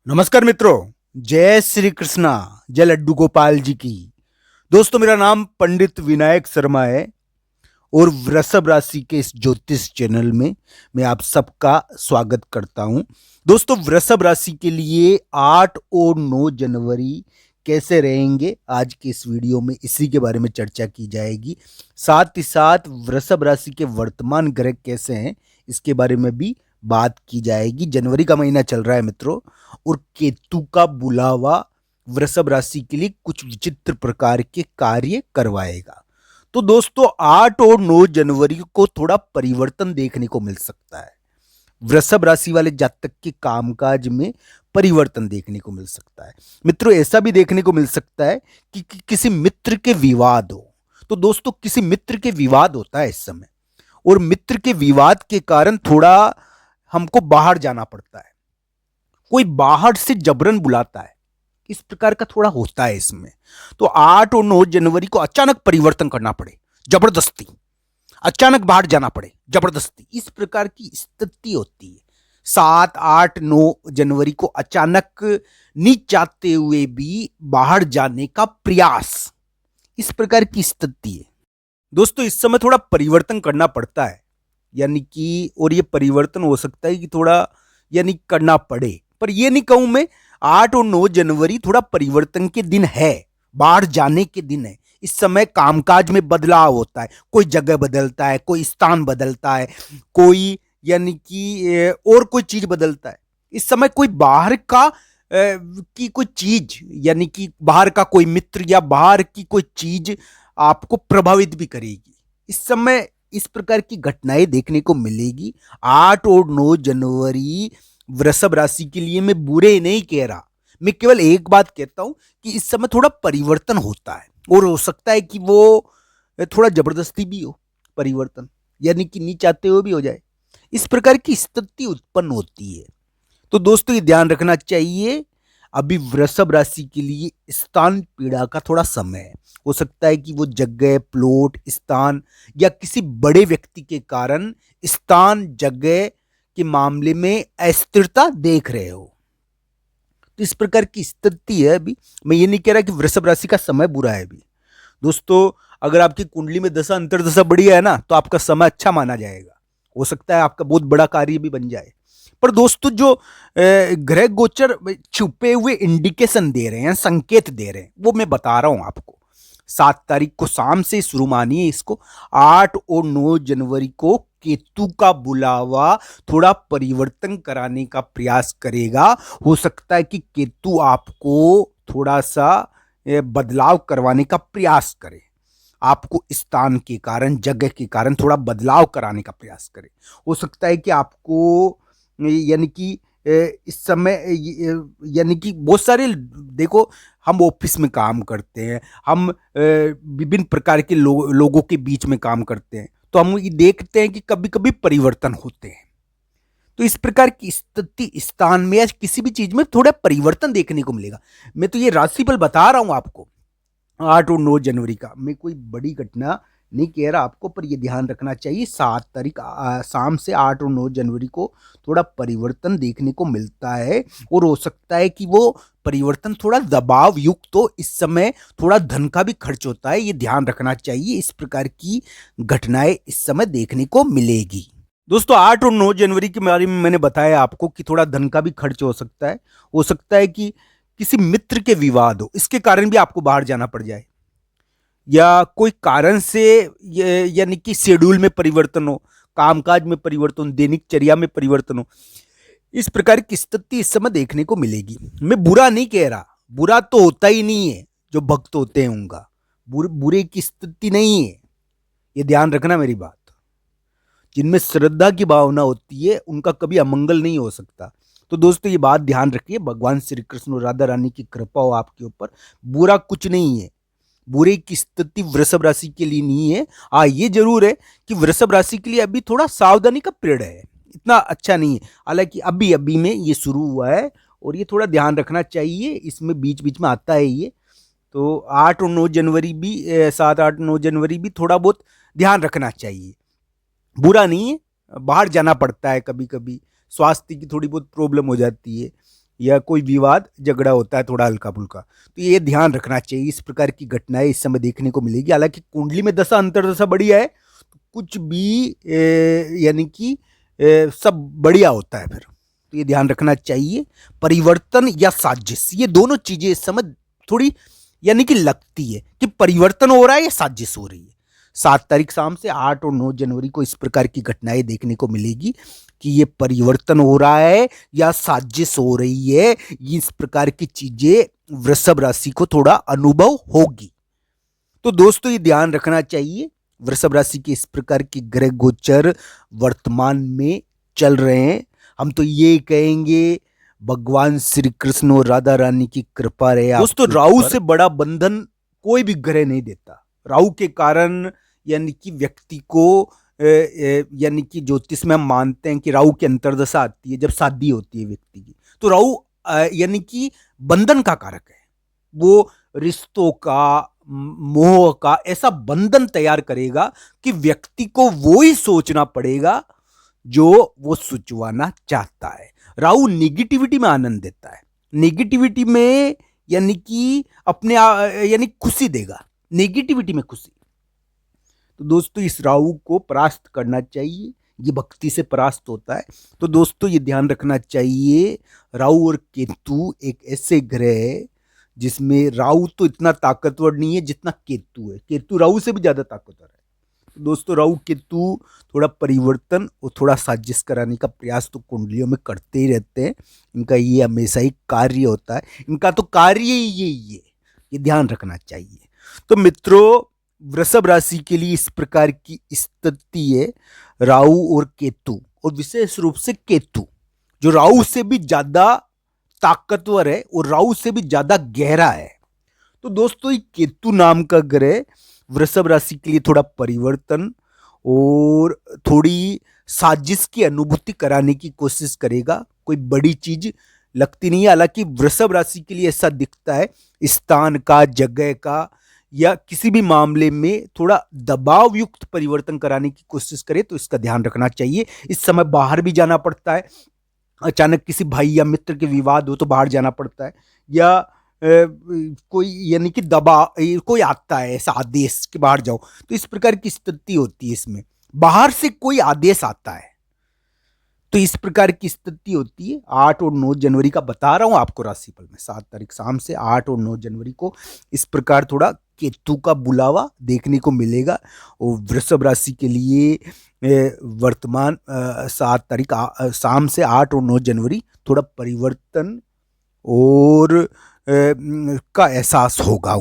नमस्कार मित्रों। जय श्री कृष्णा। जय लड्डू गोपाल जी की। दोस्तों, मेरा नाम पंडित विनायक शर्मा है और वृषभ राशि के इस ज्योतिष चैनल में मैं आप सबका स्वागत करता हूं। दोस्तों, वृषभ राशि के लिए 8 और 9 जनवरी कैसे रहेंगे, आज के इस वीडियो में इसी के बारे में चर्चा की जाएगी। साथ ही साथ वृषभ राशि के वर्तमान ग्रह कैसे हैं, इसके बारे में भी बात की जाएगी। जनवरी का महीना चल रहा है मित्रों, और केतु का बुलावा वृषभ राशि के लिए कुछ विचित्र प्रकार के कार्य करवाएगा। तो दोस्तों, 8 और 9 जनवरी को थोड़ा परिवर्तन देखने को मिल सकता है। वृषभ राशि वाले जातक के कामकाज में परिवर्तन देखने को मिल सकता है। मित्रों, ऐसा भी देखने को मिल सकता है कि किसी मित्र के विवाद हो। तो दोस्तों, किसी मित्र के विवाद होता है इस समय, और मित्र के विवाद के कारण थोड़ा हमको बाहर जाना पड़ता है। कोई बाहर से जबरन बुलाता है, इस प्रकार का थोड़ा होता है इसमें। तो 8 और 9 जनवरी को अचानक परिवर्तन करना पड़े, जबरदस्ती अचानक बाहर जाना पड़े, जबरदस्ती, इस प्रकार की स्थिति होती है। 7, 8, 9 जनवरी को अचानक नहीं चाहते हुए भी बाहर जाने का प्रयास, इस प्रकार की स्थिति है। दोस्तों, इस समय थोड़ा परिवर्तन करना पड़ता है, यानी कि, और ये परिवर्तन हो सकता है कि थोड़ा यानी करना पड़े, पर ये नहीं कहूं मैं। 8 और 9 जनवरी थोड़ा परिवर्तन के दिन है, बाहर जाने के दिन है। इस समय कामकाज में बदलाव होता है, कोई जगह बदलता है, कोई स्थान बदलता है, कोई यानी कि और कोई चीज बदलता है। इस समय कोई बाहर का की कोई चीज, यानी कि बाहर का कोई मित्र या बाहर की कोई चीज आपको प्रभावित भी करेगी। इस समय इस प्रकार की घटनाएं देखने को मिलेगी। 8 और 9 जनवरी वृषभ राशि के लिए मैं बुरे नहीं कह रहा, मैं केवल एक बात कहता हूं कि इस समय थोड़ा परिवर्तन होता है, और हो सकता है कि वो थोड़ा जबरदस्ती भी हो परिवर्तन, यानी कि नहीं चाहते हुए भी हो जाए। इस प्रकार की स्थिति उत्पन्न होती है। तो दोस्तों, ये ध्यान रखना चाहिए। अभी वृषभ राशि के लिए स्थान पीड़ा का थोड़ा समय है। हो सकता है कि वो जगह, प्लॉट, स्थान या किसी बड़े व्यक्ति के कारण स्थान, जगह के मामले में अस्थिरता देख रहे हो। तो इस प्रकार की स्थिति है अभी। मैं ये नहीं कह रहा कि वृषभ राशि का समय बुरा है अभी। दोस्तों, अगर आपकी कुंडली में दशा अंतर्दशा बढ़िया है ना, तो आपका समय अच्छा माना जाएगा। हो सकता है आपका बहुत बड़ा कार्य भी बन जाए। पर दोस्तों, जो ग्रह गोचर छुपे हुए इंडिकेशन दे रहे हैं, संकेत दे रहे हैं, वो मैं बता रहा हूं आपको। 7 तारीख को शाम से शुरू मानिए इसको। 8 और 9 जनवरी को केतु का बुलावा थोड़ा परिवर्तन कराने का प्रयास करेगा। हो सकता है कि केतु आपको थोड़ा सा बदलाव करवाने का प्रयास करे, आपको स्थान के कारण, जगह के कारण थोड़ा बदलाव कराने का प्रयास करे। हो सकता है कि आपको यानी कि इस समय यानी कि बहुत सारे, देखो, हम ऑफिस में काम करते हैं, हम विभिन्न प्रकार के लोगों के बीच में काम करते हैं, तो हम ये देखते हैं कि कभी कभी परिवर्तन होते हैं। तो इस प्रकार की स्थिति, स्थान में या किसी भी चीज में थोड़ा परिवर्तन देखने को मिलेगा। मैं तो ये राशिफल बता रहा हूं आपको 8 और 9 जनवरी का, मैं कोई बड़ी घटना नहीं कह रहा आपको, पर यह ध्यान रखना चाहिए। 7 तारीख शाम से 8 और 9 जनवरी को थोड़ा परिवर्तन देखने को मिलता है, और हो सकता है कि वो परिवर्तन थोड़ा दबाव युक्त हो। इस समय थोड़ा धन का भी खर्च होता है, ये ध्यान रखना चाहिए। इस प्रकार की घटनाएं इस समय देखने को मिलेगी। दोस्तों, 8 और 9 जनवरी के बारे में मैंने बताया आपको कि थोड़ा धन का भी खर्च हो सकता है। हो सकता है कि किसी मित्र के विवाद हो, इसके कारण भी आपको बाहर जाना पड़ जाए, या कोई कारण से यानी कि शेड्यूल में परिवर्तन हो, कामकाज में परिवर्तन, दैनिक चर्या में परिवर्तन हो। इस प्रकार की स्थिति इस समय देखने को मिलेगी। मैं बुरा नहीं कह रहा, बुरा तो होता ही नहीं है, जो भक्त होते हैं उनका बुरे की स्थिति नहीं है, ये ध्यान रखना मेरी बात। जिनमें श्रद्धा की भावना होती है उनका कभी अमंगल नहीं हो सकता। तो दोस्तों, ये बात ध्यान रखिए। भगवान श्री कृष्ण और राधा रानी की कृपा हो आपके ऊपर, बुरा कुछ नहीं है। बुरे की स्थिति वृषभ राशि के लिए नहीं है। हाँ, ये जरूर है कि वृषभ राशि के लिए अभी थोड़ा सावधानी का पीरियड है, इतना अच्छा नहीं है। हालांकि अभी अभी में ये शुरू हुआ है, और ये थोड़ा ध्यान रखना चाहिए, इसमें बीच बीच में आता है ये। तो 8 और 9 जनवरी भी 7, 8, 9 जनवरी भी थोड़ा बहुत ध्यान रखना चाहिए। बुरा नहीं है, बाहर जाना पड़ता है कभी कभी, स्वास्थ्य की थोड़ी बहुत प्रॉब्लम हो जाती है, या कोई विवाद झगड़ा होता है थोड़ा हल्का फुल्का, तो ये ध्यान रखना चाहिए। इस प्रकार की घटनाएं इस समय देखने को मिलेगी। हालांकि कुंडली में दशा अंतर्दशा बढ़िया है, तो कुछ भी यानी कि सब बढ़िया होता है फिर, तो ये ध्यान रखना चाहिए। परिवर्तन या साजिश, ये दोनों चीजें इस समय थोड़ी यानी कि लगती है कि परिवर्तन हो रहा है या साजिश हो रही है। 7 तारीख शाम से 8 और 9 जनवरी को इस प्रकार की घटनाएं देखने को मिलेगी कि ये परिवर्तन हो रहा है या साजिश हो रही है। इस प्रकार की चीजें वृषभ राशि को थोड़ा अनुभव होगी। तो दोस्तों ये ध्यान रखना चाहिए। वृषभ राशि के इस प्रकार की ग्रह गोचर वर्तमान में चल रहे हैं। हम तो ये कहेंगे भगवान श्री कृष्ण और राधा रानी की कृपा रहे। दोस्तों राहु से बड़ा बंधन कोई भी ग्रह नहीं देता। राहु के कारण यानी कि व्यक्ति को यानी कि ज्योतिष में हम मानते हैं कि राहु की अंतर्दशा आती है जब शादी होती है व्यक्ति की, तो राहु यानी कि बंधन का कारक है। वो रिश्तों का, मोह का ऐसा बंधन तैयार करेगा कि व्यक्ति को वो ही सोचना पड़ेगा जो वो सुचवाना चाहता है। राहु नेगेटिविटी में आनंद देता है, नेगेटिविटी में यानी कि अपने यानी खुशी देगा, नेगेटिविटी में खुशी। तो दोस्तों इस राहु को परास्त करना चाहिए, ये भक्ति से परास्त होता है। तो दोस्तों ये ध्यान रखना चाहिए, राहु और केतु एक ऐसे ग्रह है जिसमें राहु तो इतना ताकतवर नहीं है जितना केतु है। केतु राहु से भी ज्यादा ताकतवर है। तो दोस्तों राहु केतु थोड़ा परिवर्तन और थोड़ा साजिश कराने का प्रयास तो कुंडलियों में करते ही रहते हैं। इनका ये हमेशा ही कार्य होता है, इनका तो कार्य ही ये ध्यान रखना चाहिए। तो मित्रों वृषभ राशि के लिए इस प्रकार की स्थिति है। राहु और केतु, और विशेष रूप से केतु जो राहु से भी ज्यादा ताकतवर है और राहु से भी ज्यादा गहरा है। तो दोस्तों ये केतु नाम का ग्रह वृषभ राशि के लिए थोड़ा परिवर्तन और थोड़ी साजिश की अनुभूति कराने की कोशिश करेगा। कोई बड़ी चीज लगती नहीं है। हालांकि वृषभ राशि के लिए ऐसा दिखता है स्थान का, जगह का या किसी भी मामले में थोड़ा दबाव युक्त परिवर्तन कराने की कोशिश करे तो इसका ध्यान रखना चाहिए। इस समय बाहर भी जाना पड़ता है, अचानक किसी भाई या मित्र के विवाद हो तो बाहर जाना पड़ता है, या कोई यानी कि दबाव कोई आता है ऐसा आदेश कि बाहर जाओ, तो इस प्रकार की स्थिति होती है। इसमें बाहर से कोई आदेश आता है तो इस प्रकार की स्थिति होती है। 8 और 9 जनवरी का बता रहा हूं आपको राशिफल में। 7 तारीख शाम से 8 और 9 जनवरी को इस प्रकार थोड़ा केतु का बुलावा देखने को मिलेगा। और वृषभ राशि के लिए वर्तमान 7 तारीख शाम से 8 और 9 जनवरी थोड़ा परिवर्तन और का एहसास होगा।